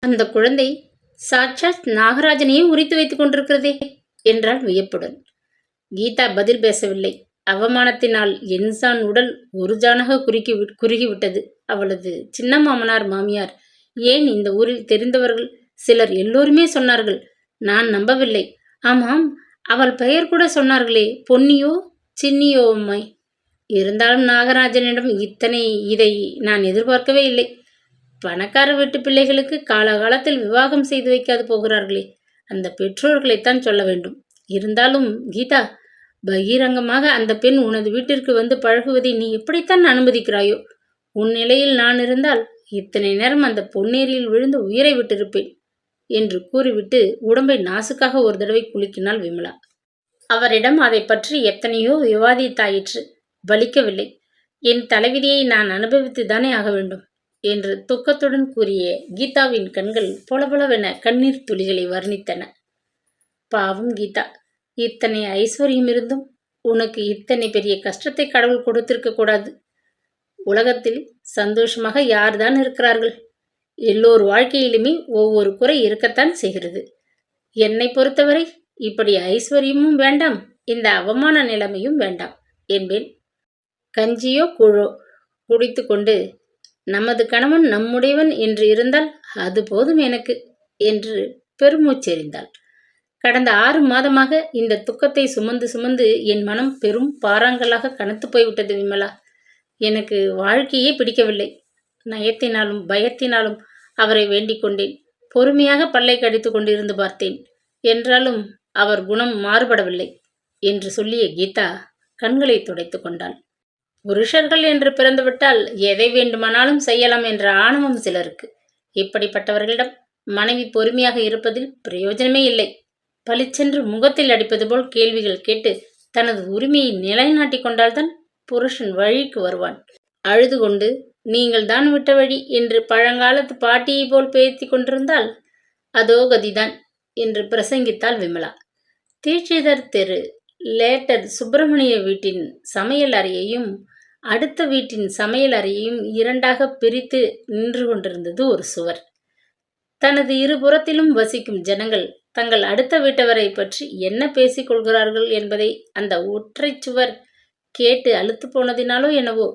அந்த குழந்தை சாட்சாத் நாகராஜனையே உரித்து வைத்துக் கொண்டிருக்கிறதே என்றாள் வியப்புடன். கீதா பதில் பேசவில்லை. அவமானத்தினால் என்சான் உடல் ஒரு ஜானாக குறுகிவிட்டது. அவளது சின்ன மாமனார் மாமியார், ஏன் இந்த ஊரில் தெரிந்தவர்கள் சிலர் எல்லோருமே சொன்னார்கள். நான் நம்பவில்லை. ஆமாம், அவள் பெயர் கூட சொன்னார்களே, பொன்னியோ சின்னியோ அம்மை. இருந்தாலும் நாகராஜனிடம் இதை நான் எதிர்பார்க்கவே இல்லை. பணக்கார வீட்டு பிள்ளைகளுக்கு காலகாலத்தில் விவாகம் செய்து வைக்காது போகிறார்களே, அந்த பெற்றோர்களைத்தான் சொல்ல வேண்டும். இருந்தாலும் கீதா, பகிரங்கமாக அந்த பெண் உனது வீட்டிற்கு வந்து பழகுவதை நீ எப்படித்தான் அனுமதிக்கிறாயோ? உன் நிலையில் நான் இருந்தால் இத்தனை நேரம் அந்த பொன்னேரியில் விழுந்து உயிரை விட்டிருப்பேன் என்று கூறிவிட்டு உடம்பை நாசுக்காக ஒரு தடவை குலுக்கினாள் விமலா. அவரிடம் அதை பற்றி எத்தனையோ விவாதித்தாயிற்று. பலிக்கவில்லை. என் தலைவிதியை நான் அனுபவித்துதானே ஆக வேண்டும் என்று துக்கத்துடன் கூறிய கீதாவின் கண்கள் பொலபொலவென கண்ணீர் துளிகளை வர்ணித்தன. பாவம் கீதா, இத்தனை ஐஸ்வர்யம் இருந்தும் உனக்கு இத்தனை பெரிய கஷ்டத்தை கடவுள் கொடுத்திருக்க கூடாது. உலகத்தில் சந்தோஷமாக யார்தான் இருக்கிறார்கள்? எல்லோர் வாழ்க்கையிலுமே ஒவ்வொரு குறை இருக்கத்தான் செய்கிறது. என்னை பொறுத்தவரை இப்படி ஐஸ்வர்யமும் வேண்டாம், இந்த அவமான நிலைமையும் வேண்டாம் என்பேன். கஞ்சியோ கூழோ குடித்து கொண்டு நமது கணவன் நம்முடையவன் என்று இருந்தால் அது போதும் எனக்கு என்று பெருமூச்செறிந்தாள். கடந்த 6 மாதமாக இந்த துக்கத்தை சுமந்து சுமந்து என் மனம் பெரும் பாறாங்கல்லாக கனத்து போய்விட்டது விமலா. எனக்கு வாழ்க்கையே பிடிக்கவில்லை. நயத்தினாலும் பயத்தினாலும் அவரை வேண்டிக் கொண்டேன். பொறுமையாக பல்லை கடித்து கொண்டிருந்து பார்த்தேன். என்றாலும் அவர் குணம் மாறுபடவில்லை என்று சொல்லிய கீதா கண்களை துடைத்து கொண்டாள். புருஷர்கள் என்று பிறந்துவிட்டால் எதை வேண்டுமானாலும் செய்யலாம் என்ற ஆணவம் சிலருக்கு. இப்படிப்பட்டவர்களிடம் மனைவி பொறுமையாக இருப்பதில் பிரயோஜனமே இல்லை. பளிச்சென்று முகத்தில் அடிப்பது போல் கேள்விகள் கேட்டு தனது உரிமையை நிலைநாட்டி கொண்டால்தான் புருஷன் வழிக்கு வருவான். அழுது கொண்டு நீங்கள் தான் விட்ட வழி என்று பழங்காலத்து பாட்டியை போல் பேசி கொண்டிருந்தால் அதோ கதிதான் என்று பிரசங்கித்தாள் விமலா. தீட்சிதர் தெரு லேட்டர் சுப்பிரமணிய வீட்டின் சமையல் அறையையும் அடுத்த வீட்டின் சமையல் அறையையும் 2ஆக பிரித்து நின்று கொண்டிருந்தது ஒரு சுவர். தனது இருபுறத்திலும் வசிக்கும் ஜனங்கள் தங்கள் அடுத்த வீட்டவரை பற்றி என்ன பேசிக் கொள்கிறார்கள் என்பதை அந்த ஒற்றை சுவர் கேட்டு அலுத்து போனதினாலோ என்னவோ,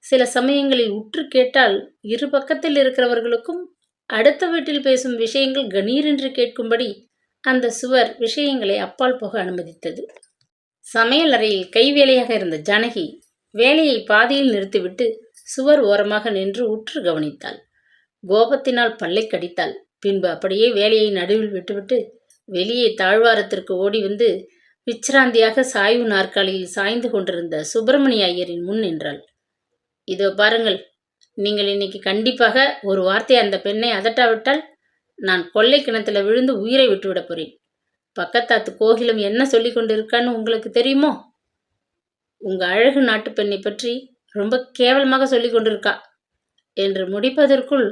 சில சமயங்களில் உற்று கேட்டால் இரு பக்கத்தில் இருக்கிறவர்களுக்கும் அடுத்த வீட்டில் பேசும் விஷயங்கள் கணீரென்று கேட்கும்படி அந்த சுவர் விஷயங்களை அப்பால் போக அனுமதித்தது. சமையல் அறையில் கைவேலையாக இருந்த ஜானகி வேலையை பாதியில் நிறுத்திவிட்டு சுவர் ஓரமாக நின்று உற்று கவனித்தாள். கோபத்தினால் பல்லை கடித்தாள். பின்பு அப்படியே வேலையை நடுவில் விட்டுவிட்டு வெளியே தாழ்வாரத்திற்கு ஓடி வந்து விச்சிராந்தியாக சாய்வு நாற்காலியில் சாய்ந்து கொண்டிருந்த சுப்பிரமணிய ஐயரின் முன் நின்றாள். இதோ பாருங்கள், நீங்கள் இன்னைக்கு கண்டிப்பாக ஒரு வார்த்தை அந்த பெண்ணை அதட்டாவிட்டால் நான் கொள்ளை கிணத்துல விழுந்து உயிரை விட்டுவிடப் போறேன். பக்கத்தாத்து கோகிலம் என்ன சொல்லி கொண்டிருக்கான்னு உங்களுக்கு தெரியுமோ? உங்க அழகு நாட்டு பெண்ணை பற்றி ரொம்ப கேவலமாக சொல்லி கொண்டிருக்கா என்று முடிப்பதற்குள்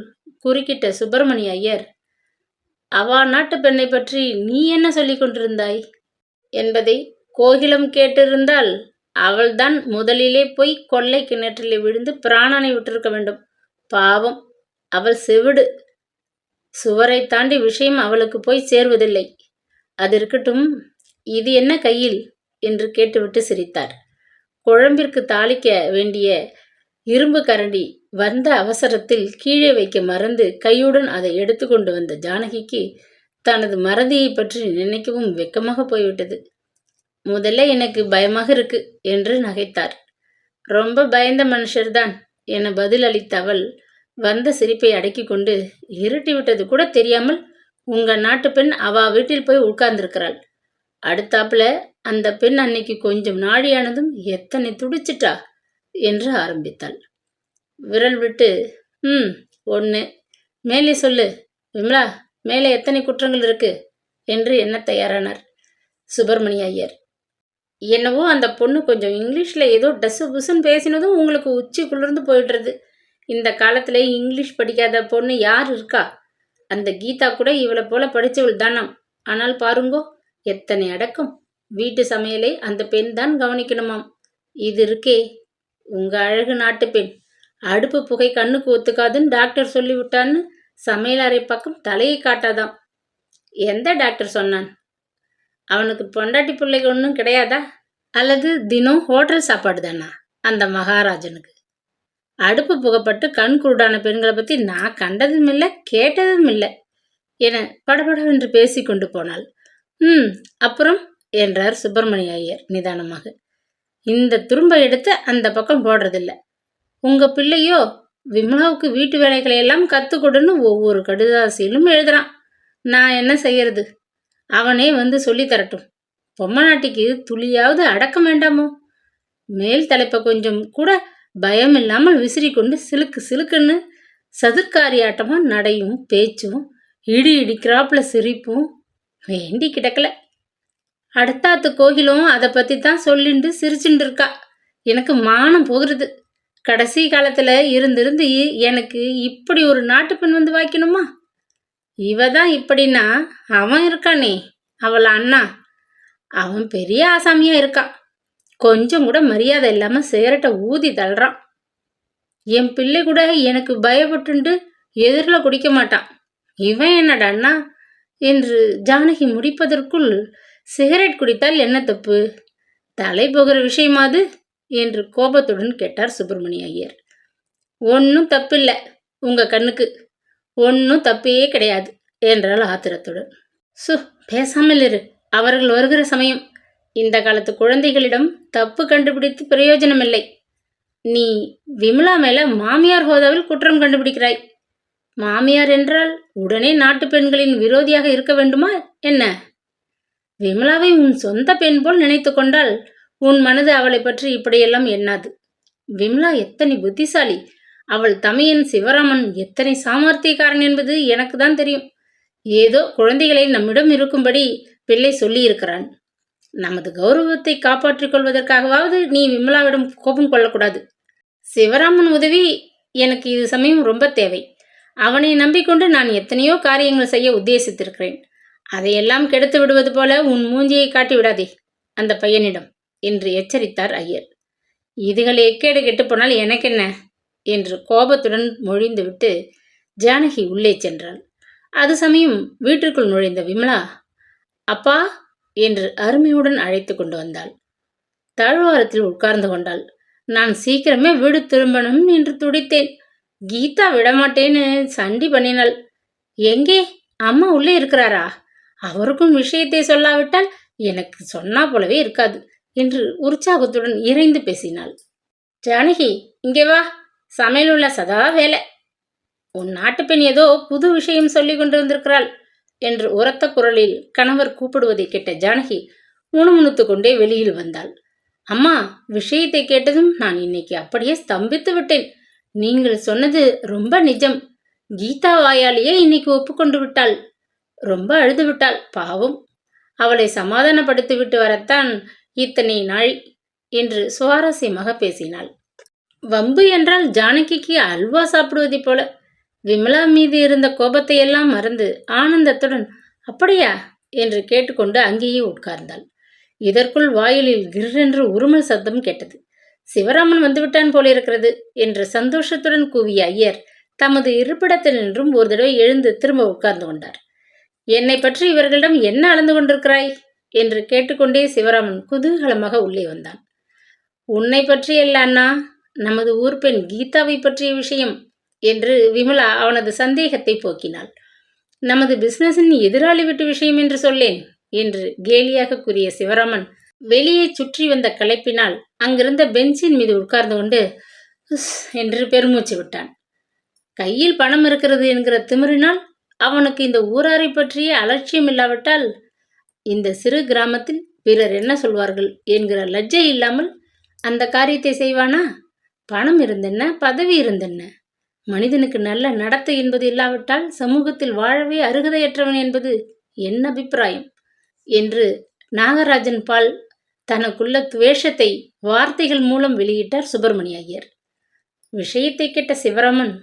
குறுக்கிட்ட சுப்பிரமணிய ஐயர், அவா நாட்டு பெண்ணை பற்றி நீ என்ன சொல்லி கொண்டிருந்தாய் என்பதை கோகிலம் கேட்டிருந்தால் அவள்தான் முதலிலே போய் கொள்ளை கிணற்றிலே விழுந்து பிராணனை விட்டிருக்க வேண்டும். பாவம், அவள் செவிடு. சுவரை தாண்டி விஷயம் அவளுக்கு போய் சேர்வதில்லை. அது இருக்கட்டும், இது என்ன கையில் என்று கேட்டுவிட்டு சிரித்தார். குழம்பிற்கு தாளிக்க வேண்டிய இரும்பு கரண்டி வந்த அவசரத்தில் கீழே வைக்க மறந்து கையுடன் அதை எடுத்து கொண்டு வந்த ஜானகிக்கு தனது மறதியை பற்றி நினைக்கவும் வெக்கமாக போய்விட்டது. முதல்ல எனக்கு பயமாக இருக்கு என்று நகைத்தார். ரொம்ப பயந்த மனுஷர்தான் என பதில் அளித்த அவள் வந்த சிரிப்பை அடக்கி கொண்டு, இருட்டி விட்டது கூட தெரியாமல் உங்க நாட்டு பெண் அவா வீட்டில் போய் உட்கார்ந்திருக்கிறாள். அடுத்தாப்புல அந்த பெண் அன்னைக்கு கொஞ்சம் நாழியானதும் எத்தனை துடிச்சிட்டா என்று ஆரம்பித்தாள். விரல் விட்டு 1 மேலே சொல்லு விமலா, மேலே எத்தனை குற்றங்கள் இருக்கு என்று எண்ண தயாரானார் சுப்பிரமணிய ஐயர். என்னவோ அந்த பொண்ணு கொஞ்சம் இங்கிலீஷில் ஏதோ டஸ்ஸு புஸ்ஸுன்னு பேசினதும் உங்களுக்கு உச்சி குளிர்ந்து போயிடுறது. இந்த காலத்தில் இங்கிலீஷ் படிக்காத பொண்ணு யார் இருக்கா? அந்த கீதா கூட இவளை போல படித்தவள் தானாம். ஆனால் பாருங்கோ, எத்தனை அடக்கம். வீட்டு சமையலை அந்த பெண் தான் கவனிக்கணுமாம். இது இருக்கே உங்கள் அழகு நாட்டு பெண், அடுப்பு புகை கண்ணுக்கு ஒத்துக்காதுன்னு டாக்டர் சொல்லிவிட்டான்னு சமையலறை பக்கம் தலையை காட்டாதாம். எந்த டாக்டர் சொன்னான்? அவனுக்கு பொண்டாட்டி பிள்ளைங்க ஒன்றும் கிடையாதா? அல்லது தினம் ஹோட்டல் சாப்பாடு தானா அந்த மகாராஜனுக்கு? அடுப்பு புகப்பட்டு கண் குருடான பெண்களை பற்றி நான் கண்டதும் இல்லை, கேட்டதும் இல்லை என படபடவென்று பேசி கொண்டு போனாள். அப்புறம் என்றார் சுப்பிரமணிய ஐயர் நிதானமாக. இந்த துரும்பை எடுத்து அந்த பக்கம் போடுறதில்ல. உங்க பிள்ளையோ விமலாவுக்கு வீட்டு வேலைகளை எல்லாம் கற்றுக்கொடுன்னு ஒவ்வொரு கடிதாசியிலும் எழுதுறான். நான் என்ன செய்யறது? அவனே வந்து சொல்லி தரட்டும். பொம்மநாட்டிக்கு துளியாவது அடக்கம் வேண்டாமோ? மேல் தலைப்பை கொஞ்சம் கூட பயம் இல்லாமல் விசிறி கொண்டு சிலுக்கு சிலுக்குன்னு சதுர்காரியாட்டமா நடையும் பேச்சும் இடி இடிக்கிறாப்புல சிரிப்பும் வேண்டி கிடக்கல. அடுத்தாத்து கோகிலும் அதை பற்றி தான் சொல்லிண்டு சிரிச்சுட்டு இருக்கா. எனக்கு மானம் போகிறது. கடைசி காலத்தில் இருந்திருந்து எனக்கு இப்படி ஒரு நாட்டு பெண் வந்து வாய்க்கணுமா? இவ தான் இப்படின்னா அவன் இருக்கானே அவள் அண்ணா, அவன் பெரிய ஆசாமியா இருக்கான். கொஞ்சம் கூட மரியாதை இல்லாமல் சிகரெட்டை ஊதி தள்ளுறான். என் பிள்ளை கூட எனக்கு பயப்பட்டுண்டு எதிரில் குடிக்க மாட்டான். இவன் என்னடாண்ணா என்று ஜானகி முடிப்பதற்குள், சிகரெட் குடித்தால் என்ன தப்பு? தலை போகிற விஷயமாது என்று கோபத்துடன் கேட்டார் சுப்பிரமணிய ஐயர். ஒன்றும் தப்பில்லை, உங்க கண்ணுக்கு ஒன்றும் தப்பே கிடையாது என்றாள் ஆத்திரத்துடன். பேசாமல் இரு, அவர்கள் வருகிற சமயம். இந்த காலத்து குழந்தைகளிடம் தப்பு கண்டுபிடித்து பிரயோஜனமில்லை. நீ விமலா மேல மாமியார் ஹோதாவில் குற்றம் கண்டுபிடிக்கிறாய். மாமியார் என்றால் உடனே நாட்டு பெண்களின் விரோதியாக இருக்க வேண்டுமா என்ன? விமலாவை உன் சொந்த பெண் போல் நினைத்து கொண்டால் உன் மனது அவளை பற்றி இப்படியெல்லாம் எண்ணாது. விமலா எத்தனை புத்திசாலி, அவள் தமையன் சிவராமன் எத்தனை சாமர்த்தியக்காரன் என்பது எனக்கு தான் தெரியும். ஏதோ குழந்தைகளை நம்மிடம் இருக்கும்படி பிள்ளை சொல்லி இருக்கிறான். நமது கௌரவத்தை காப்பாற்றிக் கொள்வதற்காகவாவது நீ விமலாவிடம் கோபம் கொள்ளக்கூடாது. சிவராமன் உதவி எனக்கு இது சமயம் ரொம்ப தேவை. அவனை நம்பிக்கொண்டு நான் எத்தனையோ காரியங்கள் செய்ய உத்தேசித்திருக்கிறேன். அதையெல்லாம் கெடுத்து விடுவது போல உன் மூஞ்சியை காட்டி விடாதே அந்த பையனிடம் என்று எச்சரித்தார் ஐயர். இதுகள் எக்கேடு கெட்டுப்போனால் எனக்கென்ன என்று கோபத்துடன் மொழிந்துவிட்டு ஜானகி உள்ளே சென்றாள். அது சமயம் வீட்டிற்குள் நுழைந்த விமலா, அப்பா என்று அருமையுடன் அழைத்து கொண்டு வந்தாள். தாழ்வாரத்தில் உட்கார்ந்து கொண்டாள். நான் சீக்கிரமே வீடு திரும்பணும் என்று துடித்தேன். கீதா விடமாட்டேன்னு சண்டி பண்ணினாள். எங்கே அம்மா உள்ளே இருக்கிறாரா? அவருக்கும் விஷயத்தை சொல்லாவிட்டால் எனக்கு சொன்னா போலவே இருக்காது என்று உற்சாகத்துடன் இறைந்து பேசினாள். ஜானகி, இங்கே வா, சமையல் உள்ள சதா வேலை. உன் நாட்டு பெண் ஏதோ புது விஷயம் சொல்லி கொண்டிருந்திருக்கிறாள் என்று உரத்த குரலில் கணவர் கூப்பிடுவதை கேட்ட ஜானகி முணுமுணுத்து கொண்டே வெளியில் வந்தாள். அம்மா, விஷயத்தை கேட்டதும் நான் இன்னைக்கு அப்படியே ஸ்தம்பித்து விட்டேன். நீங்கள் சொன்னது ரொம்ப நிஜம். கீதா வாயாலேயே இன்னைக்கு ஒப்புக்கொண்டு விட்டாள். ரொம்ப அழுது விட்டாள், பாவம். அவளை சமாதானப்படுத்தி விட்டு வரத்தான் இத்தனை நாள் என்று சுவாரஸ்யமாக பேசினாள். வம்பு என்றால் ஜானகிக்கு அல்வா சாப்பிடுவதை போல. விமலா மீது இருந்த கோபத்தை எல்லாம் மறந்து ஆனந்தத்துடன் அப்படியா என்று கேட்டுக்கொண்டு அங்கேயே உட்கார்ந்தாள். இதற்குள் வாயிலில் கிரென்று உருமல் சத்தம் கேட்டது. சிவராமன் வந்துவிட்டான் போலிருக்கிறது என்று சந்தோஷத்துடன் கூவிய ஐயர் தமது இருப்பிடத்தில் நின்றும் ஒரு தடவை எழுந்து திரும்ப உட்கார்ந்து கொண்டார். என்னை பற்றி இவர்களிடம் என்ன அளந்து கொண்டிருக்கிறாய் என்று கேட்டுக்கொண்டே சிவராமன் குதூகலமாக உள்ளே வந்தான். உன்னை பற்றி அல்ல அண்ணா, நமது ஊர் பெண் கீதாவை பற்றிய விஷயம் என்று விமலா அவனது சந்தேகத்தை போக்கினாள். நமது பிசினஸின் எதிராளி விட்டு விஷயம் என்று சொல்லேன் என்று கேலியாக கூறிய சிவராமன் வெளியே சுற்றி வந்த களைப்பினால் அங்கிருந்த பெஞ்சின் மீது உட்கார்ந்து கொண்டு என்று பெருமூச்சு விட்டான். கையில் பணம் இருக்கிறது என்கிற திமிரினால் அவனுக்கு இந்த ஊராரை பற்றிய அலட்சியம் இல்லாவிட்டால் இந்த சிறு கிராமத்தில் பிறர் என்ன சொல்வார்கள் என்கிற லஜ்ஜை இல்லாமல் அந்த காரியத்தை செய்வானா? பணம் இருந்தென்ன, பதவி இருந்தென்ன? மனிதனுக்கு நல்ல நடத்தை என்பது இல்லாவிட்டால் சமூகத்தில் வாழவே அருகதையற்றவன் என்பது என் அபிப்பிராயம் என்று நாகராஜன் பால் தனக்குள்ள துவேஷத்தை வார்த்தைகள் மூலம் வெளியிட்டார் சுப்பிரமணிய ஐயர். விஷயத்தை கேட்ட சிவராமன்,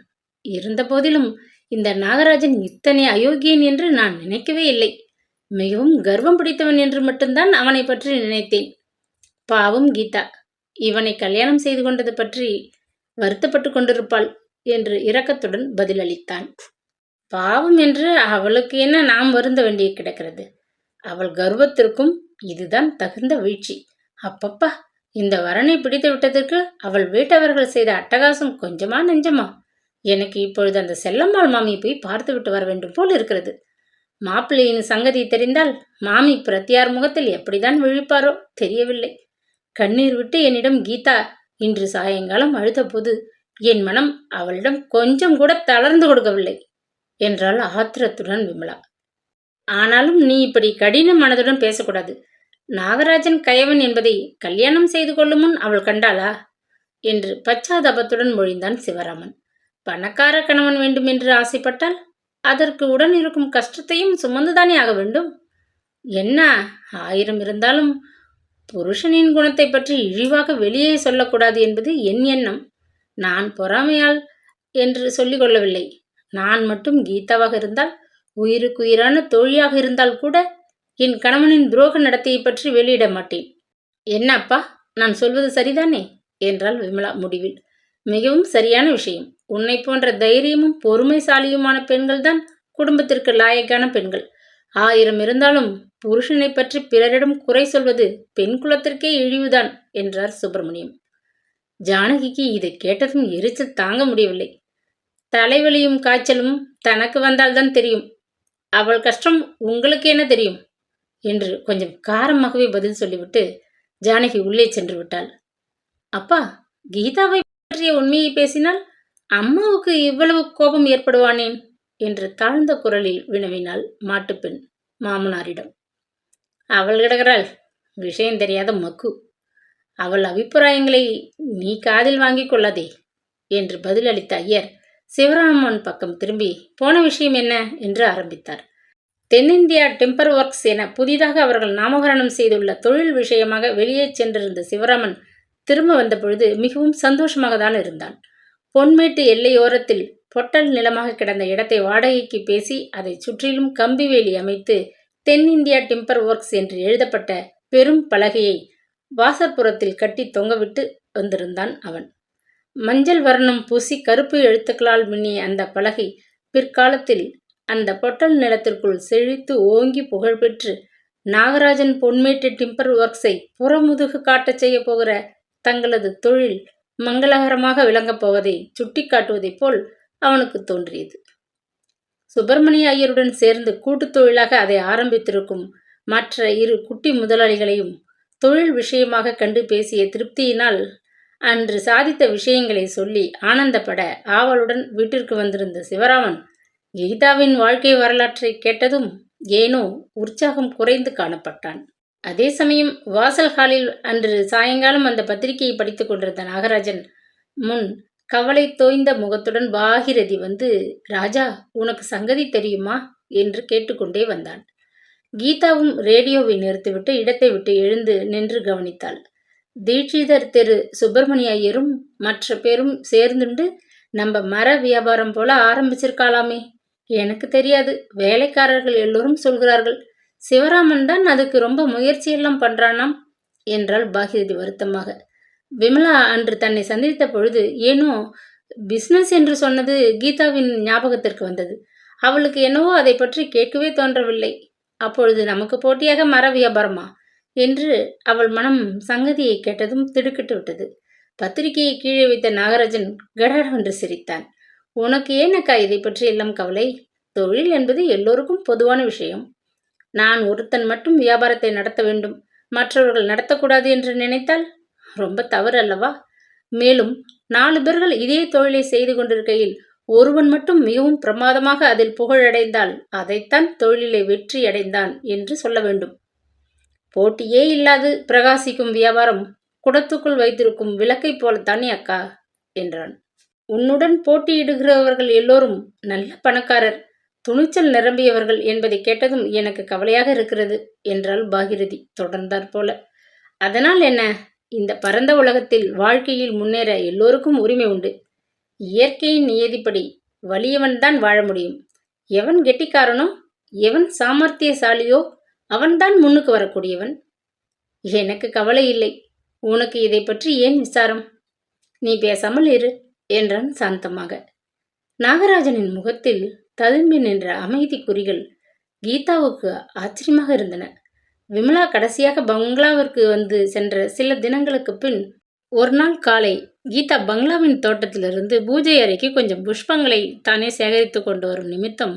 இருந்த போதிலும் இந்த நாகராஜன் இத்தனை அயோக்கியன் என்று நான் நினைக்கவே இல்லை. மிகவும் கர்வம் பிடித்தவன் என்று மட்டும்தான் அவனை பற்றி நினைத்தேன். பாவம் கீதா, இவனை கல்யாணம் செய்து கொண்டது பற்றி வருத்தப்பட்டு கொண்டிருப்பாள் என்று இரக்கத்துடன் பதிலளித்தான். பாவம் என்று அவளுக்கு என்ன நாம் வருந்த வேண்டிய கிடக்கிறது? அவள் கர்வத்திற்கும் இதுதான் தகுந்த வீழ்ச்சி. அப்பப்பா, இந்த வரனை பிடித்து விட்டதற்கு அவள் வீட்டவர்கள் செய்த அட்டகாசம் கொஞ்சமா நெஞ்சமா? எனக்கு இப்பொழுது அந்த செல்லம்மாள் மாமியை போய் பார்த்து விட்டு வர வேண்டும் போல் இருக்கிறது. மாப்பிள்ளையின் சங்கதி தெரிந்தால் மாமி பிரத்தியார் முகத்தில் எப்படிதான் விழிப்பாரோ தெரியவில்லை. கண்ணீர் விட்டு என்னிடம் கீதா இன்று சாயங்காலம் அழுதபோது என் மனம் அவளிடம் கொஞ்சம் கூட தளர்ந்து கொடுக்கவில்லை என்றாள் ஆத்திரத்துடன் விமலா. ஆனாலும் நீ இப்படி கடின மனதுடன் பேசக்கூடாது. நாகராஜன் கயவன் என்பதை கல்யாணம் செய்து கொள்ளும் முன் அவள் கண்டாளா என்று பச்சாதாபத்துடன் மொழிந்தான் சிவராமன். பணக்கார கணவன் வேண்டும் என்று ஆசைப்பட்டால் அதற்கு உடன் இருக்கும் கஷ்டத்தையும் சுமந்துதானே ஆக வேண்டும். என்ன 1000 இருந்தாலும் புருஷனின் குணத்தை பற்றி இழிவாக வெளியே சொல்லக்கூடாது என்பது என் எண்ணம். நான் பொறாமையால் என்று சொல்லிக் கொள்ளவில்லை. நான் மட்டும் கீதாவாக இருந்தால், உயிருக்குயிரான தோழியாக இருந்தால் கூட என் கணவனின் துரோக நடத்தையை பற்றி வெளியிட மாட்டேன். என்னப்பா, நான் சொல்வது சரிதானே என்றாள் விமலா முடிவில். மிகவும் சரியான விஷயம். உன்னை போன்ற தைரியமும் பொறுமைசாலியுமான பெண்கள்தான் குடும்பத்திற்கு லாயக்கான பெண்கள். 1000 இருந்தாலும் புருஷனை பற்றி பிறரிடம் குறை சொல்வது பெண் குலத்திற்கே இழிவுதான் என்றார் சுப்பிரமணியம். ஜானகிக்கு இதை கேட்டதும் எரிச்சல் தாங்க முடியவில்லை. தலைவலியும் காய்ச்சலும் தனக்கு வந்தால்தான் தெரியும், அவள் கஷ்டம் உங்களுக்கு என்ன தெரியும் என்று கொஞ்சம் காரமாகவே பதில் சொல்லிவிட்டு ஜானகி உள்ளே சென்று விட்டாள். அப்பா, கீதாவை பற்றிய உண்மையை பேசினால் அம்மாவுக்கு இவ்வளவு கோபம் ஏற்படுவானேன் என்று தாழ்ந்த குரலில் வினவினாள் மாட்டுப்பெண் மாமனாரிடம். அவள் கிடக்கிறாள், விஷயம் தெரியாத மக்கு. அவள் அபிப்பிராயங்களை நீ காதில் வாங்கிக் கொள்ளாதே என்று பதிலளித்த ஐயர் சிவராமன் பக்கம் திரும்பி போன விஷயம் என்ன என்று ஆரம்பித்தார். தென்னிந்தியா டிம்பர் ஒர்க்ஸ் என புதிதாக அவர்கள் நாமகரணம் செய்துள்ள தொழில் விஷயமாக வெளியே சென்றிருந்த சிவராமன் திரும்ப வந்த பொழுது மிகவும் சந்தோஷமாக தான் இருந்தான். பொன்மேட்டு எல்லையோரத்தில் பொட்டல் நிலமாக கிடந்த இடத்தை வாடகைக்கு பேசி அதை சுற்றிலும் கம்பி வேலி அமைத்து தென்னிந்தியா டிம்பர் ஒர்க்ஸ் என்று எழுதப்பட்ட பெரும் பலகையை வாசற்புறத்தில் கட்டி தொங்கவிட்டு வந்திருந்தான் அவன். மஞ்சள் வர்ணம் பூசி கருப்பு எழுத்துக்களால் மின்னிய அந்த பலகை பிற்காலத்தில் அந்த பொட்டல் நிலத்திற்குள் செழித்து ஓங்கி புகழ்பெற்று நாகராஜன் பொன்மேட்டு டிம்பர் ஒர்க்ஸை புறமுதுகு காட்டச் செய்ய போகிற தங்களது தொழில் மங்களகரமாக விளங்கப் போவதை சுட்டி காட்டுவதைப் போல் அவனுக்கு தோன்றியது. சுப்பிரமணிய ஐயருடன் சேர்ந்து கூட்டுத் தொழிலாக அதை ஆரம்பித்திருக்கும் மற்ற 2 குட்டி முதலாளிகளையும் தொழில் விஷயமாக கண்டு பேசிய திருப்தியினால் அன்று சாதித்த விஷயங்களை சொல்லி ஆனந்தப்பட ஆவலுடன் வீட்டிற்கு வந்திருந்த சிவராமன் கீதாவின் வாழ்க்கை வரலாற்றை கேட்டதும் ஏனோ உற்சாகம் குறைந்து காணப்பட்டான். அதே சமயம் வாசல் ஹாலில் அன்று சாயங்காலம் அந்த பத்திரிகையை படித்துக் கொண்டிருந்த நாகராஜன் முன் கவலை தோய்ந்த முகத்துடன் பாகிரதி வந்து, ராஜா, உனக்கு சங்கதி தெரியுமா என்று கேட்டுக்கொண்டே வந்தான். கீதாவும் ரேடியோவை நிறுத்திவிட்டு இடத்தை விட்டு எழுந்து நின்று கவனித்தாள். தீட்சிதர் தெரு சுப்பிரமணிய ஐயரும் மற்ற பேரும் சேர்ந்துண்டு நம்ம மர வியாபாரம் போல ஆரம்பிச்சிருக்காளாமே. எனக்கு தெரியாது, வேலைக்காரர்கள் எல்லோரும் சொல்கிறார்கள். சிவராமன் தான் அதுக்கு ரொம்ப முயற்சியெல்லாம் பண்றானாம் என்றாள் பாகிரதி வருத்தமாக. விமலா அன்று தன்னை சந்தித்த பொழுது ஏனோ பிஸ்னஸ் என்று சொன்னது கீதாவின் ஞாபகத்திற்கு வந்தது. அவளுக்கு என்னவோ அதை பற்றி கேட்கவே தோன்றவில்லை. அப்பொழுது நமக்கு போட்டியாக மர வியாபாரமா என்று அவள் மனம் சங்கதியை கேட்டதும் திடுக்கிட்டு விட்டது. பத்திரிகையை கீழே வைத்த நாகராஜன் கடகடவென்று சிரித்தான். உனக்கு ஏனக்கா இதை பற்றி எல்லாம் கவலை? தொழில் என்பது எல்லோருக்கும் பொதுவான விஷயம். நான் ஒருத்தன் மட்டும் வியாபாரத்தை நடத்த வேண்டும், மற்றவர்கள் நடத்தக்கூடாது என்று நினைத்தால் ரொம்ப தவறு அல்லவா? மேலும் 4 பேர்கள் இதே தொழிலை செய்து கொண்டிருக்கையில் ஒருவன் மட்டும் மிகவும் பிரமாதமாக அதில் புகழடைந்தால் அதைத்தான் தொழிலை வெற்றி அடைந்தான் என்று சொல்ல வேண்டும். போட்டியே இல்லாது பிரகாசிக்கும் வியாபாரம் குடத்துக்குள் வைத்திருக்கும் விளக்கை போலத்தானே அக்கா என்றான். உன்னுடன் போட்டியிடுகிறவர்கள் எல்லோரும் நல்ல பணக்காரர், துணிச்சல் நிரம்பியவர்கள் என்பதை கேட்டதும் எனக்கு கவலையாக இருக்கிறது என்றாள் பாகிரதி தொடர்ந்தாற் போல. அதனால் என்ன? இந்த பரந்த உலகத்தில் வாழ்க்கையில் முன்னேற எல்லோருக்கும் உரிமை உண்டு. இயற்கையின் நியதிப்படி வலியவன்தான் வாழ முடியும். எவன் கெட்டிக்காரனோ, எவன் சாமர்த்தியசாலியோ அவன்தான் முன்னுக்கு வரக்கூடியவன். எனக்கு கவலை இல்லை. உனக்கு இதை பற்றி ஏன் விசாரம்? நீ பேசாமல் இரு என்றான் சாந்தமாக. நாகராஜனின் முகத்தில் ததும்பி நின்ற அமைதி குறிகள் கீதாவுக்கு ஆச்சரியமாக இருந்தன. விமலா கடைசியாக பங்களாவிற்கு வந்து சென்ற சில தினங்களுக்கு பின் ஒரு நாள் காலை கீதா பங்களாவின் தோட்டத்திலிருந்து பூஜை அறைக்கு கொஞ்சம் புஷ்பங்களை தானே சேகரித்து கொண்டு வரும் நிமித்தம்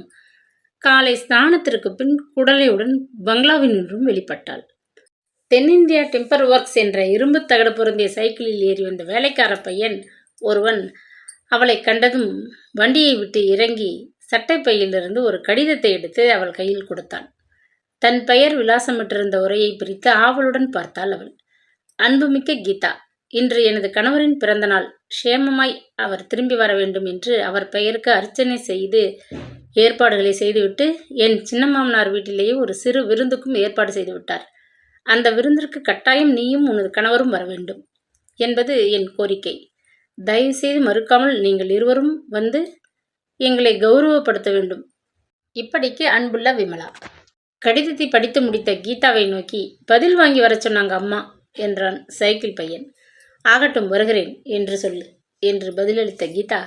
காலை ஸ்நானத்திற்கு பின் குடலையுடன் பங்களாவினின்றும் வெளிப்பட்டாள். தென்னிந்தியா டிம்பர் ஒர்க்ஸ் என்ற இரும்பு தகடு பொருந்திய சைக்கிளில் ஏறி வந்த வேலைக்கார பையன் ஒருவன் அவளை கண்டதும் வண்டியை விட்டு இறங்கி சட்டைப்பையிலிருந்து ஒரு கடிதத்தை எடுத்து அவள் கையில் கொடுத்தான். தன் பெயர் விலாசமிட்டிருந்த உரையை பிரித்து ஆவலுடன் பார்த்தாள் அவள். அன்புமிக்க கீதா, இன்று எனது கணவரின் பிறந்த நாள். க்ஷேமமாய் அவர் திரும்பி வர வேண்டும் என்று அவர் பெயருக்கு அர்ச்சனை செய்து ஏற்பாடுகளை செய்துவிட்டு என் சின்ன மாமனார் வீட்டிலேயே ஒரு சிறு விருந்துக்கும் ஏற்பாடு செய்து விட்டார். அந்த விருந்திற்கு கட்டாயம் நீயும் உனது கணவரும் வர வேண்டும் என்பது என் கோரிக்கை. தயவுசெய்து மறுக்காமல் நீங்கள் இருவரும் வந்து எங்களை கௌரவப்படுத்த வேண்டும். இப்படிக்கு அன்புள்ள விமலா. கடிதத்தை படித்து முடித்த கீதாவை நோக்கி, பதில் வாங்கி வர சொன்னாங்க அம்மா என்றான் சைக்கிள் பையன். ஆகட்டும், வருகிறேன் என்று சொல்லு என்று பதிலளித்த கீதா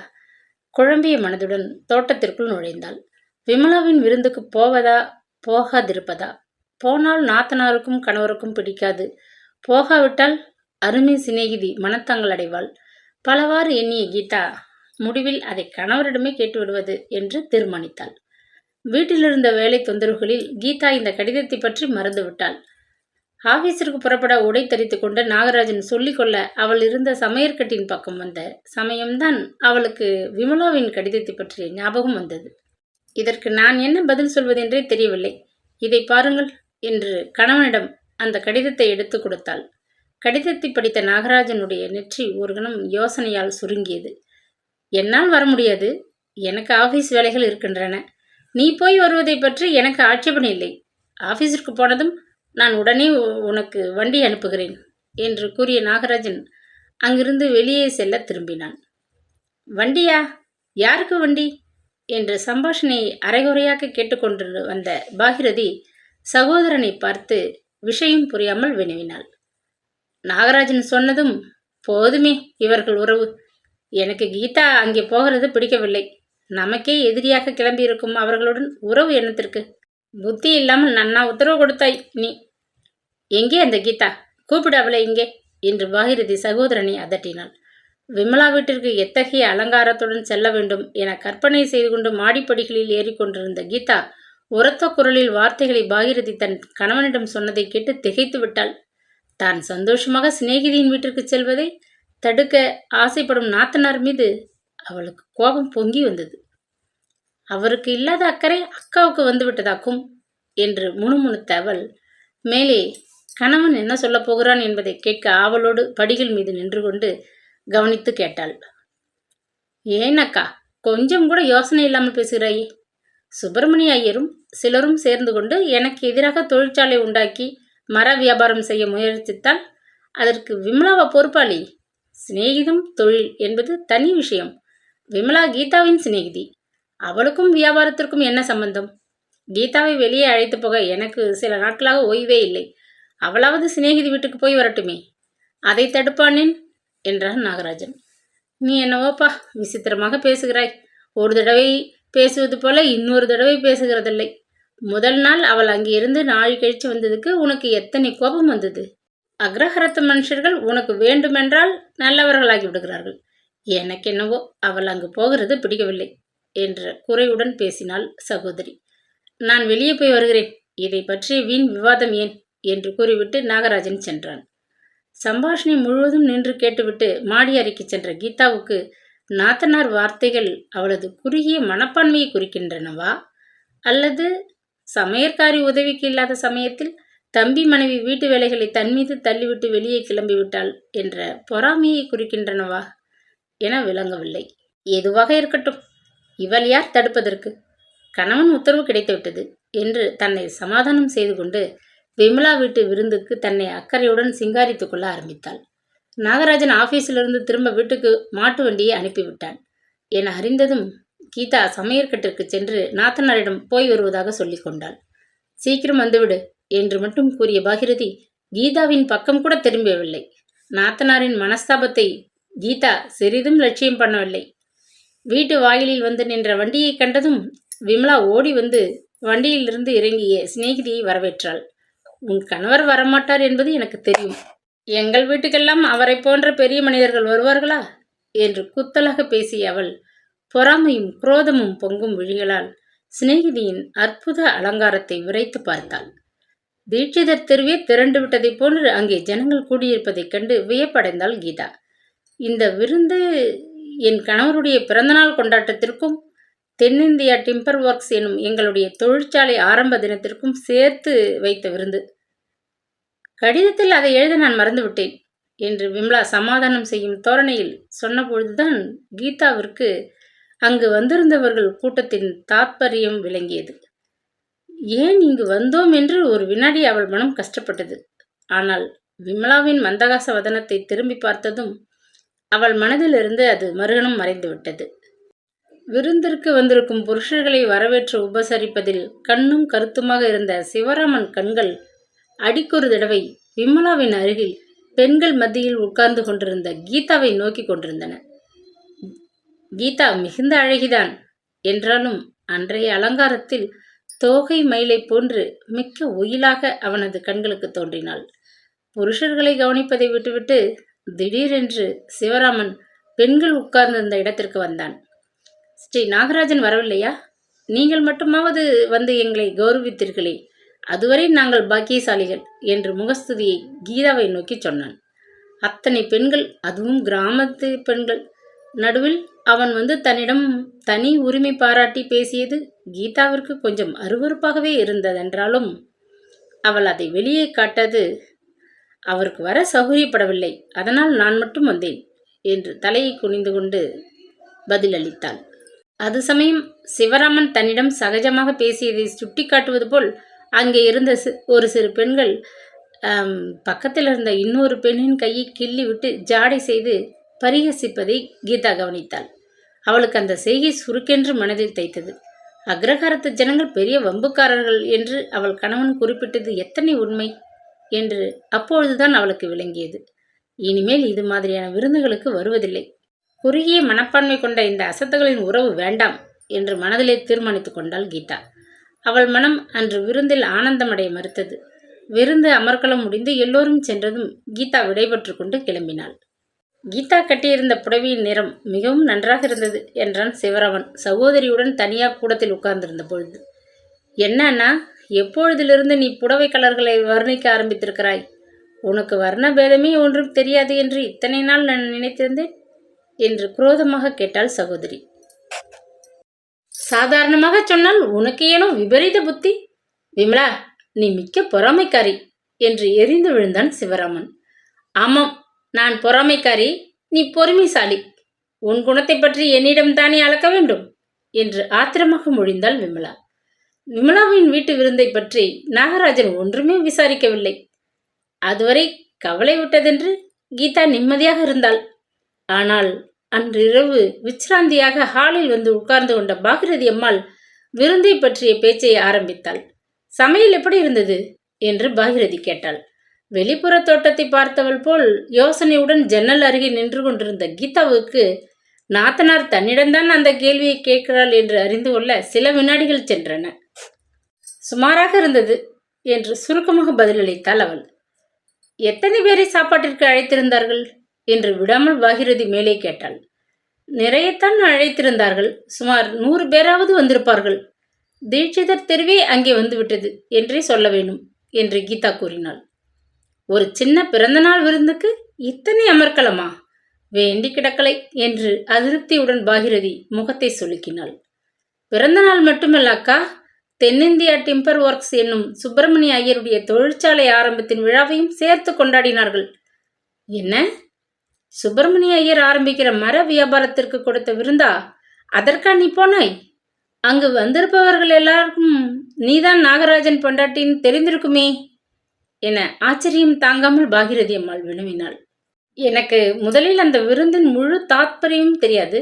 குழம்பிய மனதுடன் தோட்டத்திற்குள் நுழைந்தாள். விமலாவின் விருந்துக்கு போவதா போகாதிருப்பதா? போனால் நாத்தனாருக்கும் கணவருக்கும் பிடிக்காது, போகாவிட்டால் அருமை சிநேகிதி மனத்தாங்கள் அடைவாள். பலவாறு எண்ணிய கீதா முடிவில் அதை கணவரிடமே கேட்டுவிடுவது என்று தீர்மானித்தாள். வீட்டிலிருந்த வேலை தொந்தரவுகளில் கீதா இந்த கடிதத்தை பற்றி மறந்துவிட்டாள். ஆபீஸிற்கு புறப்பட உடை தரித்து கொண்டு நாகராஜன் சொல்லிக்கொள்ள அவள் இருந்த சமையற்கட்டின் பக்கம் வந்த சமயம்தான் அவளுக்கு விமலாவின் கடிதத்தை பற்றிய ஞாபகம் வந்தது. இதற்கு நான் என்ன பதில் சொல்வதென்றே தெரியவில்லை, இதை பாருங்கள் என்று கணவனிடம் அந்த கடிதத்தை எடுத்து கொடுத்தாள். கடிதத்தை படித்த நாகராஜனுடைய நெற்றி ஒரு கணம் யோசனையால் சுருங்கியது. என்னால் வர முடியாது, எனக்கு ஆபீஸ் வேலைகள் இருக்கின்றன. நீ போய் வருவதை பற்றி எனக்கு ஆட்சேபனை இல்லை. ஆபீஸிற்கு போனதும் நான் உடனே உனக்கு வண்டி அனுப்புகிறேன் என்று கூறிய நாகராஜன் அங்கிருந்து வெளியே செல்ல திரும்பினான். வண்டியா? யாருக்கு வண்டி என்று சம்பாஷணையை அரைகுறையாக கேட்டுக்கொண்டு வந்த பாகிரதி சகோதரனை பார்த்து விஷயம் புரியாமல் வினவினாள். நாகராஜன் சொன்னதும், போதுமே இவர்கள் உறவு. எனக்கு கீதா அங்கே போகிறது பிடிக்கவில்லை. நமக்கே எதிரியாக கிளம்பியிருக்கும் அவர்களுடன் உறவு என்னத்திற்கு? புத்தி இல்லாமல் நன்னா உத்தரவு கொடுத்தாய் நீ. எங்கே அந்த கீதா? கூப்பிடு அவளை இங்கே என்று பாகிரதி சகோதரனை அதட்டினாள். விமலா வீட்டிற்கு எத்தகைய அலங்காரத்துடன் செல்ல வேண்டும் என கற்பனை செய்து கொண்டு மாடிப்படிகளில் ஏறிக்கொண்டிருந்த கீதா உரத்த குரலில் வார்த்தைகளை பாகிரதி தன் கணவனிடம் சொன்னதை கேட்டு திகைத்து விட்டாள். தான் சந்தோஷமாக சிநேகிதியின் வீட்டிற்கு செல்வதை தடுக்க ஆசைப்படும் நாத்தனார் மீது அவளுக்கு கோபம் பொங்கி வந்தது. அவருக்கு இல்லாத அக்கறை அக்காவுக்கு வந்துவிட்டதாக்கும் என்று முணுமுணுத்த அவள் மேலே கணவன் என்ன சொல்லப் போகிறான் என்பதை கேட்க ஆவலோடு படிகள் மீது நின்று கொண்டு கவனித்து கேட்டாள். ஏன் அக்கா, கொஞ்சம் கூட யோசனை இல்லாமல் பேசுகிறாயே? சுப்பிரமணிய ஐயரும் சிலரும் சேர்ந்து கொண்டு எனக்கு எதிராக தொழிற்சாலை உண்டாக்கி மர வியாபாரம் செய்ய முயற்சித்தால் அதற்கு விமலாவா பொறுப்பாளி? சிநேகிதம் தொழில் என்பது தனி விஷயம். விமலா கீதாவின் சிநேகிதி. அவளுக்கும் வியாபாரத்திற்கும் என்ன சம்பந்தம்? கீதாவை வெளியே அழைத்து போக எனக்கு சில நாட்களாக ஓய்வே இல்லை. அவளாவது சிநேகிதி வீட்டுக்கு போய் வரட்டுமே, அதை தடுப்பானேன் என்றான் நாகராஜன். நீ என்னவோப்பா விசித்திரமாக பேசுகிறாய். ஒரு தடவை பேசுவது போல இன்னொரு தடவை பேசுகிறதில்லை. முதல் நாள் அவள் அங்கிருந்து நாளை கழிச்சு வந்ததுக்கு உனக்கு எத்தனை கோபம் வந்தது? அக்ரஹரத்து மனுஷர்கள் உனக்கு வேண்டுமென்றால் நல்லவர்களாகி விடுகிறார்கள். எனக்கு என்னவோ அவள் அங்கு போகிறது பிடிக்கவில்லை என்ற குறையுடன் பேசினாள் சகோதரி. நான் வெளியே போய் வருகிறேன், இதை பற்றி வீண் விவாதம் ஏன் என்று கூறிவிட்டு நாகராஜன் சென்றான். சம்பாஷணை முழுவதும் நின்று கேட்டுவிட்டு மாடி அறைக்கு சென்ற கீதாவுக்கு நாத்தனார் வார்த்தைகள் அவளது குறுகிய மனப்பான்மையை குறிக்கின்றனவா, அல்லது சமையற்காரி உதவிக்கு இல்லாத சமயத்தில் தம்பி மனைவி வீட்டு வேலைகளை தன் மீது தள்ளிவிட்டு வெளியே கிளம்பிவிட்டாள் என்ற பொறாமையை குறிக்கின்றனவா என விளங்கவில்லை. எதுவாக இருக்கட்டும், இவள் யார் தடுப்பதற்கு? கணவன் உத்தரவு கிடைத்துவிட்டது என்று தன்னை சமாதானம் செய்து கொண்டு விமலா வீட்டு விருந்துக்கு தன்னை அக்கறையுடன் சிங்காரித்து கொள்ள ஆரம்பித்தாள். நாகராஜன் ஆபீஸிலிருந்து திரும்ப வீட்டுக்கு மாட்டு வண்டியை அனுப்பிவிட்டான் என அறிந்ததும் கீதா சமையற்கட்டிற்கு சென்று நாத்தனாரிடம் போய் வருவதாக சொல்லி கொண்டாள். சீக்கிரம் வந்துவிடு என்று மட்டும் கூறிய பாகிரதி கீதாவின் பக்கம் கூட திரும்பவில்லை. நாத்தனாரின் மனஸ்தாபத்தை கீதா சிறிதும் லட்சியம் பண்ணவில்லை. வீட்டு வாயிலில் வந்து நின்ற வண்டியை கண்டதும் விமலா ஓடி வந்து வண்டியிலிருந்து இறங்கிய சிநேகிதியை வரவேற்றாள். உன் கணவர் வரமாட்டார் என்பது எனக்கு தெரியும். எங்கள் வீட்டுக்கெல்லாம் அவரை போன்ற பெரிய மனிதர்கள் வருவார்களா என்று குத்தலாக பேசிய அவள் பொறாமையும் குரோதமும் பொங்கும் விழிகளால் சிநேகிதியின் அற்புத அலங்காரத்தை விரைத்து பார்த்தாள். தீட்சிதர் தெருவே திரண்டு விட்டதைப் போன்று அங்கே ஜனங்கள் கூடியிருப்பதைக் கண்டு வியப்படைந்தாள் கீதா. இந்த விருந்து என் கணவருடைய பிறந்தநாள் கொண்டாட்டத்திற்கும் தென்னிந்தியா டிம்பர் ஒர்க்ஸ் எனும் எங்களுடைய தொழிற்சாலை ஆரம்ப தினத்திற்கும் சேர்த்து வைத்த விருந்து. கடிதத்தில் அதை எழுத நான் மறந்துவிட்டேன் என்று விமலா சமாதானம் செய்யும் தோரணையில் சொன்னபொழுதுதான் கீதாவிற்கு அங்கு வந்திருந்தவர்கள் கூட்டத்தின் தாத்பரியம் விளங்கியது. ஏன் இங்கு வந்தோம் என்று ஒரு வினாடி அவள் மனம் கஷ்டப்பட்டது. ஆனால் விமலாவின் மந்தகாச வதனத்தை திரும்பி பார்த்ததும் அவள் மனதிலிருந்து அது மறுகணம் மறைந்துவிட்டது. விருந்திற்கு வந்திருக்கும் புருஷர்களை வரவேற்று உபசரிப்பதில் கண்ணும் கருத்துமாக இருந்த சிவராமன் கண்கள் அடிக்கொரு தடவை விமலாவின் அருகில் பெண்கள் மத்தியில் உட்கார்ந்து கொண்டிருந்த கீதாவை நோக்கி கொண்டிருந்தன. கீதா மிகுந்த அழகிதான் என்றாலும் அன்றைய அலங்காரத்தில் தோகை மயிலை போன்று மிக்க ஒயிலாக அவனது கண்களுக்கு தோன்றினாள். புருஷர்களை கவனிப்பதை விட்டுவிட்டு திடீரென்று சிவராமன் பெண்கள் உட்கார்ந்திருந்த இடத்திற்கு வந்தான். ஸ்ரீ நாகராஜன் வரவில்லையா? நீங்கள் மட்டுமாவது வந்து எங்களை கௌரவித்தீர்களே, அதுவரை நாங்கள் பாக்கியசாலிகள் என்று முகஸ்துதியை கீதாவை நோக்கி சொன்னான். அத்தனை பெண்கள், அதுவும் கிராமத்து பெண்கள் நடுவில் அவன் வந்து தன்னிடம் தனி உரிமை பாராட்டி பேசியது கீதாவிற்கு கொஞ்சம் அருவருப்பாகவே இருந்ததென்றாலும் அவள் அதை வெளியே காட்டாது அவருக்கு வர சௌகரியப்படவில்லை, அதனால் நான் மட்டும் வந்தேன் என்று தலையை குனிந்து கொண்டு பதிலளித்தாள். அது சமயம் சிவராமன் தன்னிடம் சகஜமாக பேசியதை சுட்டி காட்டுவது போல் அங்கே இருந்த ஒரு சிறு பெண்கள் பக்கத்தில் இருந்த இன்னொரு பெண்ணின் கையை கிள்ளி விட்டு ஜாடை செய்து பரிகசிப்பதை கீதா கவனித்தாள். அவளுக்கு அந்த செய்கை சுருக்கென்று மனதில் தைத்தது. அக்ரஹாரத்து ஜனங்கள் பெரிய வம்புக்காரர்கள் என்று அவள் கணவன் குறிப்பிட்டது எத்தனை உண்மை என்று அப்பொழுதுதான் அவளுக்கு விளங்கியது. இனிமேல் இது மாதிரியான விருந்துகளுக்கு வருவதில்லை. குறுகிய மனப்பான்மை கொண்ட இந்த அசத்துகளின் உறவு வேண்டாம் என்று மனதிலே தீர்மானித்து கொண்டாள் கீதா. அவள் மனம் அன்று விருந்தில் ஆனந்தமடைய மறுத்தது. விருந்து அமர்க்களம் முடிந்து எல்லோரும் சென்றதும் கீதா விடைபெற்று கொண்டு கிளம்பினாள். கீதா கட்டியிருந்த புடவையின் நிறம் மிகவும் நன்றாக இருந்தது என்றான் சிவராமன் சகோதரியுடன் தனியாக கூடத்தில் உட்கார்ந்திருந்த பொழுது. என்னன்னா, எப்பொழுதிலிருந்து நீ புடவை கலர்களை வர்ணிக்க ஆரம்பித்திருக்கிறாய்? உனக்கு வர்ண பேதமே ஒன்றும் தெரியாது என்று இத்தனை நாள் நான் நினைத்திருந்தேன் என்று குரோதமாக கேட்டாள் சகோதரி. சாதாரணமாக சொன்னால் உனக்கு ஏனோ விபரீத புத்தி. விமலா, நீ மிக்க பொறாமைக்காரி என்று எரிந்து விழுந்தான் சிவராமன். ஆமாம், நான் பொறாமைக்காரி, நீ பொறுமைசாலி. உன் குணத்தை பற்றி என்னிடம் தானே அளக்க வேண்டும் என்று ஆத்திரமாக மொழிந்தாள் விமலா. விமலாவின் வீட்டு விருந்தை பற்றி நாகராஜன் ஒன்றுமே விசாரிக்கவில்லை. அதுவரை கவலை விட்டதென்று கீதா நிம்மதியாக இருந்தாள். ஆனால் அன்றிரவு விச்ராந்தியாக ஹாலில் வந்து உட்கார்ந்து கொண்ட பாகிரதி அம்மாள் விருந்தை பற்றிய பேச்சை ஆரம்பித்தாள். சமையல் எப்படி இருந்தது என்று பாகிரதி கேட்டாள். வெளிப்புற தோட்டத்தை பார்த்தவள் போல் யோசனையுடன் ஜன்னல் அருகே நின்று கொண்டிருந்த கீதாவுக்கு நாத்தனார் தன்னிடம்தான் அந்த கேள்வியை கேட்கிறாள் என்று அறிந்து கொள்ள சில வினாடிகள் சென்றன. சுமாராக இருந்தது என்று சுருக்கமாக பதிலளித்தாள் அவள். எத்தனை பேரை சாப்பாட்டிற்கு அழைத்திருந்தார்கள் என்று விடாமல் பாகிரதி மேலே கேட்டாள். நிறையத்தான் அழைத்திருந்தார்கள், சுமார் 100 பேராவது வந்திருப்பார்கள். தீட்சிதர் தெருவே அங்கே வந்துவிட்டது என்றே சொல்ல வேண்டும் என்று கீதா கூறினாள். ஒரு சின்ன பிறந்தநாள் விருந்துக்கு இத்தனை அமர்க்கலமா? வேண்டி கிடக்கலை என்று அதிருப்தியுடன் பாகிரதி முகத்தை சுலுக்கினாள். பிறந்தநாள் மட்டுமல்ல அக்கா, தென்னிந்தியா டிம்பர் ஒர்க்ஸ் என்னும் சுப்பிரமணிய ஐயருடைய தொழிற்சாலை ஆரம்பத்தின் விழாவையும் சேர்த்து கொண்டாடினார்கள். என்ன, சுப்பிரமணிய ஐயர் ஆரம்பிக்கிற மர வியாபாரத்திற்கு கொடுத்த விருந்தா? அதற்கா நீ போனாய்? அங்கு வந்திருப்பவர்கள் எல்லாருக்கும் நீதான் நாகராஜன் பொண்டாட்டின்னு தெரிந்திருக்குமே என ஆச்சரியம் தாங்காமல் பாகிரதி அம்மாள் வினவினாள். எனக்கு முதலில் அந்த விருந்தின் முழு தாத்பரியமும் தெரியாது.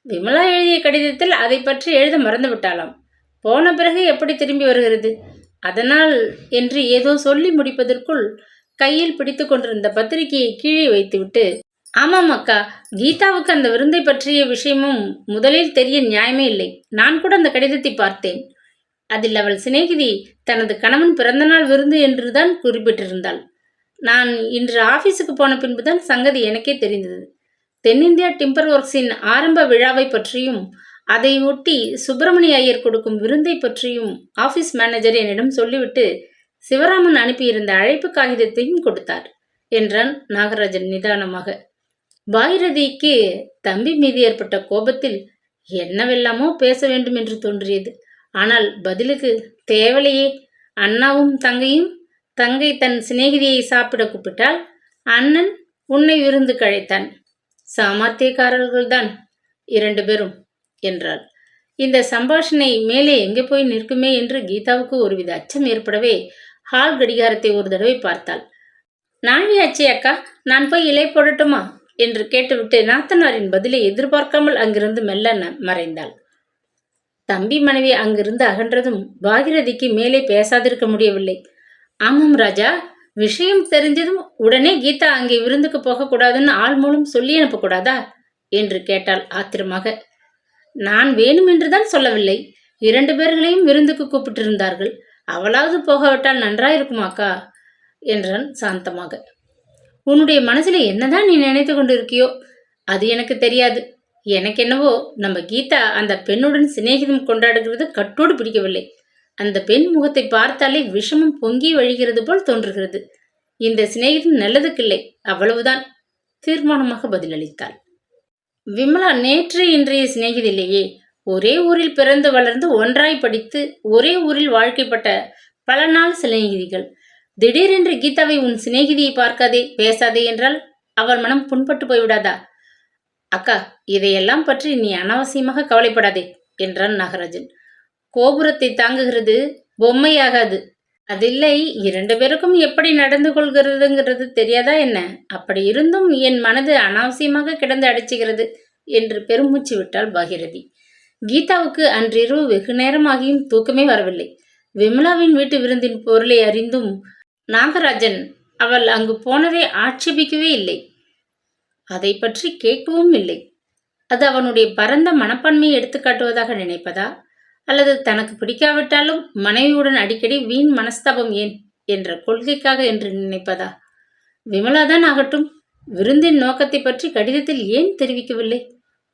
விமலா எழுதிய கடிதத்தில் அதை பற்றி எழுத மறந்து விட்டாளாம். போன பிறகு எப்படி திரும்பி வருகிறது, அதனால் என்று ஏதோ சொல்லி முடிப்பதற்குள் கையில் பிடித்து கொண்டிருந்த பத்திரிகையை கீழே வைத்துவிட்டு ஆமாம் அக்கா, கீதாவுக்கு அந்த விருந்தை பற்றிய விஷயமும் முதலில் தெரிய நியாயமே இல்லை. நான் கூட அந்த கடிதத்தை பார்த்தேன். அதில் அவள் சிநேகிதி தனது கணவன் பிறந்தநாள் விருந்து என்றுதான் குறிப்பிட்டிருந்தாள். நான் இன்று ஆபீஸுக்கு போன பின்புதான் சங்கதி எனக்கே தெரிந்தது. தென்னிந்தியா டிம்பர் ஒர்க்ஸின் ஆரம்ப விழாவை பற்றியும் அதை ஒட்டி சுப்பிரமணிய ஐயர் கொடுக்கும் விருந்தை பற்றியும் ஆபீஸ் மேனேஜர் என்னிடம் சொல்லிவிட்டு சிவராமன் அனுப்பியிருந்த அழைப்பு காகிதத்தையும் கொடுத்தார் என்றான் நாகராஜன் நிதானமாக. பாகிரதிக்கு தம்பி மீது ஏற்பட்ட கோபத்தில் என்னவெல்லாமோ பேச வேண்டும் என்று தோன்றியது. ஆனால் பதிலுக்கு தேவலையே, அண்ணாவும் தங்கையும், தங்கை தன் சிநேகிதியை சாப்பிட கூப்பிட்டால் அண்ணன் உன்னை விருந்து கழைத்தான். சாமர்த்தியக்காரர்கள்தான் 2 பேரும் என்றாள். இந்த சம்பாஷணை மேலே எங்கே போய் நிற்குமே என்று கீதாவுக்கு ஒருவித அச்சம் ஏற்படவே ஹால் கடிகாரத்தை ஒரு தடவை பார்த்தாள். நாழியாச்சே அக்கா, நான் போய் இலை போடட்டுமா என்று கேட்டுவிட்டு நாத்தனாரின் பதிலை எதிர்பார்க்காமல் அங்கிருந்து மெல்ல மறைந்தாள். தம்பி மனைவி அங்கிருந்து அகன்றதும் பாகிரதிக்கு மேலே பேசாதிருக்க முடியவில்லை. ஆமாம் ராஜா, விஷயம் தெரிஞ்சதும் உடனே கீதா அங்கே விருந்துக்கு போகக்கூடாதுன்னு ஆள் மூலம் சொல்லி அனுப்பக்கூடாதா என்று கேட்டாள் ஆத்திரமாக. நான் வேணுமென்றுதான் சொல்லவில்லை. 2 பேர்களையும் விருந்துக்கு கூப்பிட்டிருந்தார்கள். அவளாவது போகவிட்டால் நன்றாயிருக்குமாக்கா என்றான் சாந்தமாக. உன்னுடைய மனசுல என்னதான் நீ நினைத்து கொண்டிருக்கியோ அது எனக்கு தெரியாது. எனக்கு என்னவோ நம்ம கீதா அந்த பெண்ணுடன் சிநேகிதம் கொண்டாடுகிறது கட்டோடு பிடிக்கவில்லை. அந்த பெண் முகத்தை பார்த்தாலே விஷமம் பொங்கி வழிகிறது போல் தோன்றுகிறது. இந்த சிநேகிதம் நல்லதுக்கில்லை, அவ்வளவுதான் தீர்மானமாக பதிலளித்தாள். விமலா நேற்று இன்றைய சிநேகிதிலேயே. ஒரே ஊரில் பிறந்து வளர்ந்து ஒன்றாய் படித்து ஒரே ஊரில் வாழ்க்கைப்பட்ட பல நாள் சிநேகிதிகள். திடீரென்று கீதாவை உன் சிநேகிதியை பார்க்காதே பேசாதே என்றால் அவள் மனம் புண்பட்டு போய்விடாதா? அக்கா, இதையெல்லாம் பற்றி நீ அனாவசியமாக கவலைப்படாதே என்றான் நாகராஜன். கோபுரத்தை தாங்குகிறது பொம்மையாகாது. அதில்லை, 2 பேருக்கும் எப்படி நடந்து கொள்கிறதுங்கிறது தெரியாதா என்ன? அப்படி இருந்தும் என் மனது அனாவசியமாக கிடந்து அடிச்சுகிறது என்று பெருமூச்சு விட்டாள் பாகிரதி. கீதாவுக்கு அன்றிரவு வெகு நேரமாகியும் தூக்கமே வரவில்லை. விமலாவின் வீட்டு விருந்தின் பொருளை அறிந்தும் நாகராஜன் அவள் அங்கு போனதை ஆட்சேபிக்கவே இல்லை. அதை பற்றி கேட்கவும் இல்லை. அது அவனுடைய பரந்த மனப்பான்மையை எடுத்துக்காட்டுவதாக நினைப்பதா, அல்லது தனக்கு பிடிக்காவிட்டாலும் மனைவியுடன் அடிக்கடி வீண் மனஸ்தாபம் ஏன் என்ற கொள்கைக்காக என்று நினைப்பதா? விமலாதான் ஆகட்டும், விருந்தின் நோக்கத்தை பற்றி கடிதத்தில் ஏன் தெரிவிக்கவில்லை?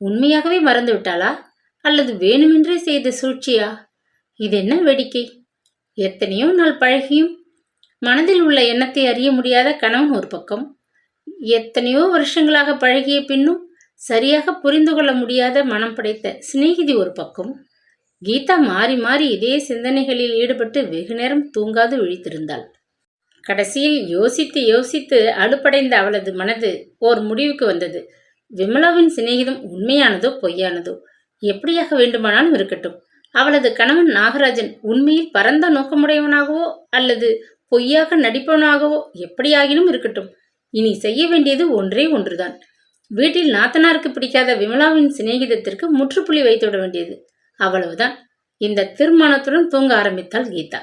உண்மையாகவே மறந்து விட்டாளா, அல்லது வேணுமென்றே செய்த சூழ்ச்சியா? இதென்ன வேடிக்கை! எத்தனையோ நாள் பழகியும் மனதில் உள்ள எண்ணத்தை அறிய முடியாத கணவன் ஒரு பக்கம், எத்தனையோ வருஷங்களாக பழகிய பின்னும் சரியாக புரிந்து கொள்ள முடியாத மனம் படைத்த சிநேகிதி ஒரு பக்கம். கீதா மாறி மாறி இதே சிந்தனைகளில் ஈடுபட்டு வெகு நேரம் தூங்காது விழித்திருந்தாள். கடைசியில் யோசித்து யோசித்து அலுப்படைந்த அவளது மனது ஓர் முடிவுக்கு வந்தது. விமலாவின் சிநேகிதம் உண்மையானதோ பொய்யானதோ எப்படியாக வேண்டுமானாலும் இருக்கட்டும். அவளது கணவன் நாகராஜன் உண்மையில் பரந்த நோக்கமுடையவனாகவோ அல்லது பொய்யாக நடிப்பவனாகவோ எப்படியாகினும் இருக்கட்டும். இனி செய்ய வேண்டியது ஒன்றே ஒன்றுதான். வீட்டில் நாத்தனாருக்கு பிடிக்காத விமலாவின் சிநேகிதத்திற்கு முற்றுப்புள்ளி வைத்துவிட வேண்டியது. அவ்வளவுதான். இந்த தீர்மானத்துடன் தூங்க ஆரம்பித்தாள் கீதா.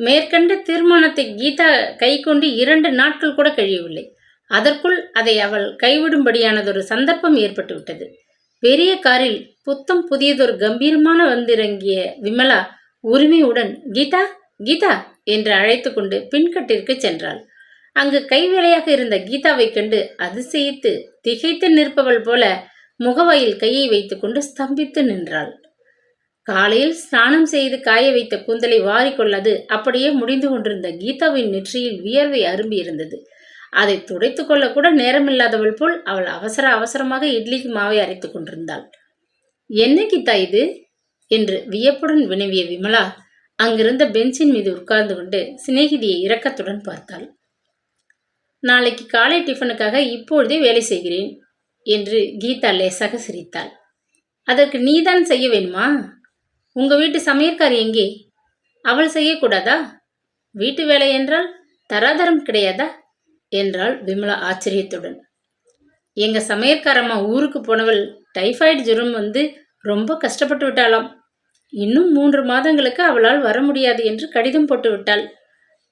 மேற்கண்ட தீர்மானத்தை கீதா கை கொண்டு 2 நாட்கள் கூட கழியவில்லை. அதற்குள் அதை அவள் கைவிடும்படியானதொரு சந்தர்ப்பம் ஏற்பட்டுவிட்டது. பெரிய காரில் புத்தம் புதியதொரு கம்பீரமான வந்திறங்கிய விமலா உரிமையுடன் கீதா கீதா என்று அழைத்து கொண்டு பின்கட்டிற்கு சென்றாள். அங்கு கைவேலையாக இருந்த கீதாவை கண்டு அதிசயித்து திகைத்து நிற்பவள் போல முகவாயில் கையை வைத்துக்கொண்டு ஸ்தம்பித்து நின்றாள். காலையில் ஸ்நானம் செய்து காய வைத்த கூந்தலை வாரிக்கொள்ளது அப்படியே முடிந்து கொண்டிருந்த கீதாவின் நெற்றியில் வியர்வை அரும்பி இருந்தது. அதை துடைத்து கொள்ள கூட நேரமில்லாதவள் போல் அவள் அவசர அவசரமாக இட்லிக்கு மாவை அரைத்து கொண்டிருந்தாள். என்ன கீதா இது என்று வியப்புடன் வினவிய விமலா அங்கிருந்த பெஞ்சின் மீது உட்கார்ந்து கொண்டு சிநேகிதியை இரக்கத்துடன் பார்த்தாள். நாளைக்கு காலை டிஃபனுக்காக இப்பொழுதே வேலை செய்கிறேன் என்று கீதா லேசாக சிரித்தாள். அதற்கு நீதான் செய்ய வேணுமா? உங்க வீட்டு சமையற்காரி எங்கே? அவள் செய்யக்கூடாதா? வீட்டு வேலை என்றால் தராதரம் கிடையாதா என்றாள் விமலா ஆச்சரியத்துடன். எங்க சமையற்காரம்மா ஊருக்கு போனவள் டைஃபாய்டு ஜுரம் வந்து ரொம்ப கஷ்டப்பட்டு விட்டாளாம். இன்னும் 3 மாதங்களுக்கு அவளால் வர முடியாது என்று கடிதம் போட்டு விட்டாள்.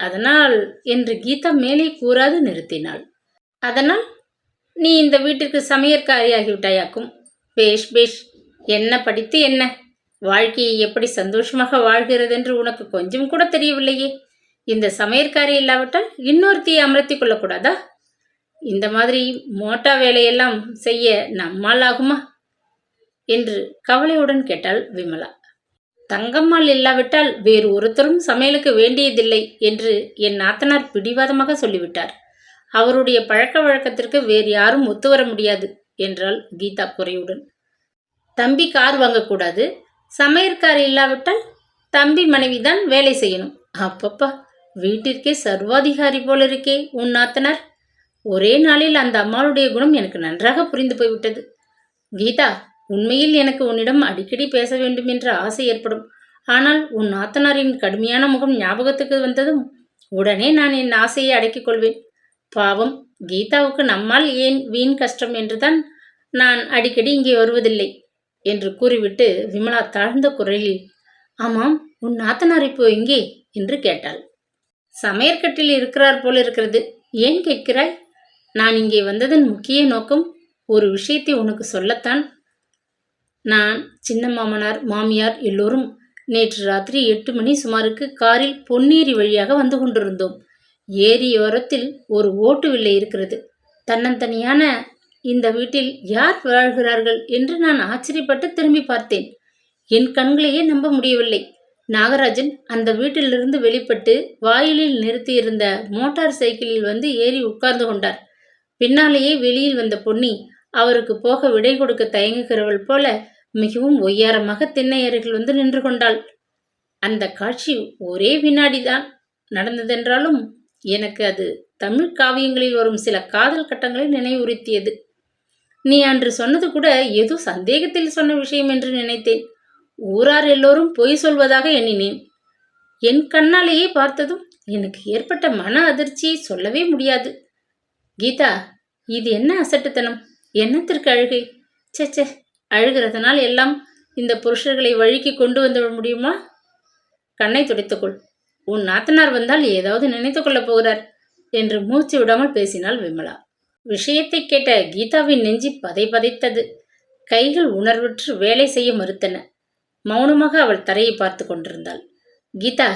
அதனால் என்று கீதா மேலே கூறாது நிறுத்தினாள். அதனால் நீ இந்த வீட்டிற்கு சமையற்காரியாகிவிட்டாயாக்கும். பேஷ் பேஷ். என்ன படித்து என்ன? வாழ்க்கையை எப்படி சந்தோஷமாக வாழ்கிறதென்று உனக்கு கொஞ்சம் கூட தெரியவில்லையே. இந்த சமையற்காரி இல்லாவிட்டால் இன்னொருத்தியை அமர்த்தி கொள்ளக்கூடாதா? இந்த மாதிரி மோட்டா வேலையெல்லாம் செய்ய நம்மால் ஆகுமா என்று கவலையுடன் கேட்டாள் விமலா. தங்கம்மாள் இல்லாவிட்டால் வேறு ஒருத்தரும் சமையலுக்கு வேண்டியதில்லை என்று என் நாத்தனார் பிடிவாதமாக சொல்லிவிட்டார். அவருடைய பழக்க வழக்கத்திற்கு வேறு யாரும் ஒத்துவர முடியாது என்றாள் கீதா குறையுடன். தம்பி கார் வாங்கக்கூடாது, சமையற்கார் இல்லாவிட்டால் தம்பி மனைவிதான் வேலை செய்யணும். அப்பப்பா, வீட்டிற்கே சர்வாதிகாரி போல இருக்கே உன் நாத்தனார். ஒரே நாளில் அந்த அம்மாளுடைய குணம் எனக்கு நன்றாக புரிந்து போய்விட்டது. கீதா, உண்மையில் எனக்கு உன்னிடம் அடிக்கடி பேச வேண்டும் என்ற ஆசை ஏற்படும். ஆனால் உன் நாத்தனாரின் கடுமையான முகம் ஞாபகத்துக்கு வந்ததும் உடனே நான் என் ஆசையை அடக்கிக் கொள்வேன். பாவம், கீதாவுக்கு நம்மால் ஏன் வீண் கஷ்டம் என்றுதான் நான் அடிக்கடி இங்கே வருவதில்லை என்று கூறிவிட்டு விமலா தாழ்ந்த குரலில், ஆமாம், உன் நாத்தனார் இப்போ எங்கே என்று கேட்டாள். சமையற்கட்டில் இருக்கிறார் போல இருக்கிறது. ஏன் கேட்கிறாய்? நான் இங்கே வந்ததன் முக்கிய நோக்கம் ஒரு விஷயத்தை உனக்கு சொல்லத்தான். நான், சின்ன மாமனார், மாமியார் எல்லோரும் நேற்று ராத்திரி 8 மணி சுமாருக்கு காரில் பொன்னேரி வழியாக வந்து கொண்டிருந்தோம். ஏரியோரத்தில் ஒரு ஓட்டு வில்லை இருக்கிறது. தன்னந்தனியான இந்த வீட்டில் யார் வாழ்கிறார்கள் என்று நான் ஆச்சரியப்பட்டு திரும்பி பார்த்தேன். என் கண்களையே நம்ப முடியவில்லை. நாகராஜன் அந்த வீட்டிலிருந்து வெளிப்பட்டு வாயிலில் நிறுத்தியிருந்த மோட்டார் சைக்கிளில் வந்து ஏறி உட்கார்ந்து கொண்டார். பின்னாலேயே வெளியில் வந்த பொன்னி அவருக்கு போக விடை கொடுக்க தயங்குகிறவள் போல மிகவும் ஒய்யாரமாக திண்ணை அருகில் வந்து நின்று கொண்டாள். அந்த காட்சி ஒரே வினாடிதான் நடந்ததென்றாலும் எனக்கு அது தமிழ் காவியங்களில் வரும் சில காதல் கட்டங்களை நினைவுறுத்தியது. நீ அன்று சொன்னது கூட ஏதோ சந்தேகத்தில் சொன்ன விஷயம் என்று நினைத்தேன். ஊரார் எல்லோரும் பொய் சொல்வதாக எண்ணினேன். என் கண்ணாலேயே பார்த்ததும் எனக்கு ஏற்பட்ட மன அதிர்ச்சியை சொல்லவே முடியாது. கீதா, இது என்ன அசட்டுத்தனம்? என்னத்திற்கு அழுகை? சே, அழுகிறதுனால் எல்லாம் இந்த புருஷர்களை வழிக்கு கொண்டு வந்து முடியுமா? கண்ணை துடைத்துக்கொள். உன் நாத்தனார் வந்தால் ஏதாவது நினைத்து கொள்ளப் போகிறார் என்று மூச்சு விடாமல் பேசினாள் விமலா. விஷயத்தை கேட்ட கீதாவின் நெஞ்சி பதைத்தது. கைகள் உணர்வற்று வேலை செய்ய மறுத்தன. மௌனமாக அவள் தரையை பார்த்து கொண்டிருந்தாள். கீதா,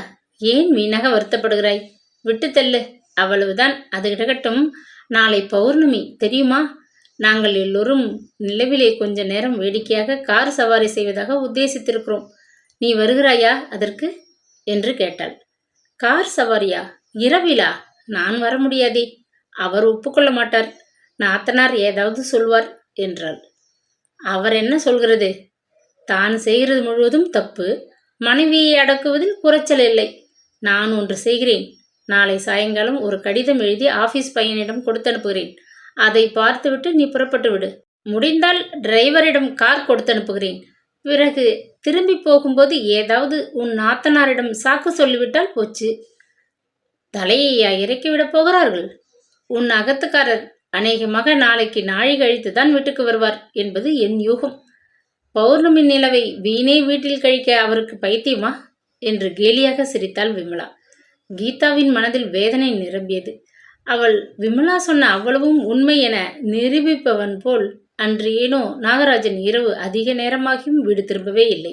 ஏன் வீணாக வருத்தப்படுகிறாய்? விட்டு தள்ளு, அவ்வளவுதான். அது கிடக்கட்டும். நாளை பௌர்ணமி தெரியுமா? நாங்கள் எல்லோரும் நிலவிலே கொஞ்ச நேரம் வேடிக்கையாக கார் சவாரி செய்வதாக உத்தேசித்திருக்கிறோம். நீ வருகிறாயா அதற்கு என்று கேட்டாள். கார் சவாரியா? இரவிலா? நான் வர முடியாதே. அவர் ஒப்புக்கொள்ள மாட்டார். நாத்தனார் ஏதாவது சொல்வார் என்றாள். அவர் என்ன சொல்கிறது? தான் செய்கிறது முழுவதும் தப்பு. மனைவியை அடக்குவதில் குறைச்சல் இல்லை. நான் ஒன்று செய்கிறேன். நாளை சாயங்காலம் ஒரு கடிதம் எழுதி ஆபீஸ் பையனிடம் கொடுத்து அனுப்புகிறேன். அதை பார்த்துவிட்டு நீ புறப்பட்டு விடு. முடிந்தால் டிரைவரிடம் கார் கொடுத்து அனுப்புகிறேன். பிறகு திரும்பி போகும்போது ஏதாவது உன் நாத்தனாரிடம் சாக்கு சொல்லிவிட்டால் போச்சு. தலையையா இறக்கிவிடப் போகிறார்கள்? உன் அகத்துக்காரர் அநேகமாக நாளைக்கு நாழி கழித்துதான் வீட்டுக்கு வருவார் என்பது என் யூகம். பௌர்ணமி நிலவை வீணே வீட்டில் கழிக்க அவருக்கு பைத்தியமா என்று கேலியாக சிரித்தாள் விமலா. கீதாவின் மனதில் வேதனை நிரம்பியது. அவள் விமலா சொன்ன அவ்வளவும் உண்மை என நிரூபிப்பவன் போல் அன்று ஏனோ நாகராஜன் இரவு அதிக நேரமாகியும் வீடு திரும்பவே இல்லை.